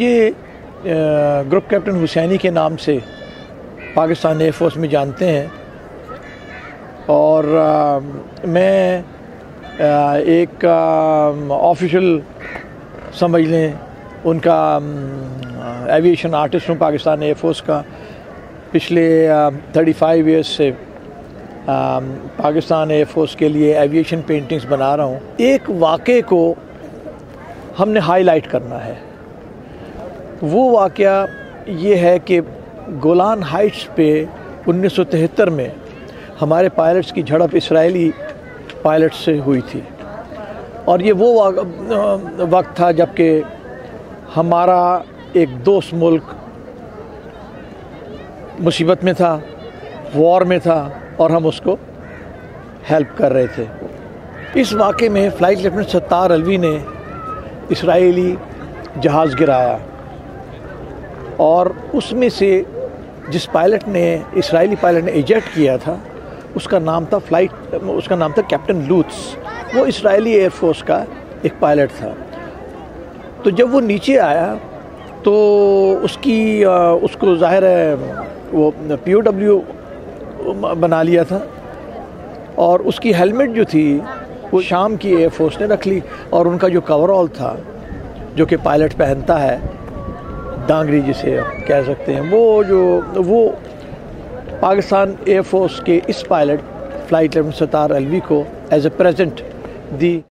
मुझे group captain Husaini के नाम से पाकिस्तान एयरफोर्स में जानते हैं और मैं एक ऑफिशियल समझ लें उनका एविएशन आर्टिस्ट हूँ पाकिस्तान एयरफोर्स का। पिछले 35 इयर्स से पाकिस्तान एयरफोर्स के लिए एविएशन पेंटिंग्स बना रहा हूँ। एक वाक़े को हमने हाईलाइट करना है। वो वाक़या ये है कि गोलान हाइट्स पे 1973 में हमारे पायलट्स की झड़प इजरायली पायलट से हुई थी और ये वो वक्त था जबकि हमारा एक दोस्त मुल्क मुसीबत में था, वॉर में था और हम उसको हेल्प कर रहे थे। इस वाक़े में फ़्लाइट लेफ्टिनेंट सत्तार अलवी ने इजरायली जहाज़ गिराया और उसमें से जिस पायलट ने इजरायली पायलट ने इजेक्ट किया था उसका नाम था कैप्टन लूत्स। वो इजरायली एयरफोर्स का एक पायलट था। तो जब वो नीचे आया तो उसको ज़ाहिर है वो POW बना लिया था और उसकी हेलमेट जो थी वो शाम की एयरफोर्स ने रख ली और उनका जो कवरऑल था जो कि पायलट पहनता है, डांगरी जिसे कह सकते हैं, वो पाकिस्तान एयरफोर्स के इस pilot flight lieutenant Sattar Alvi को एज ए प्रेजेंट दी।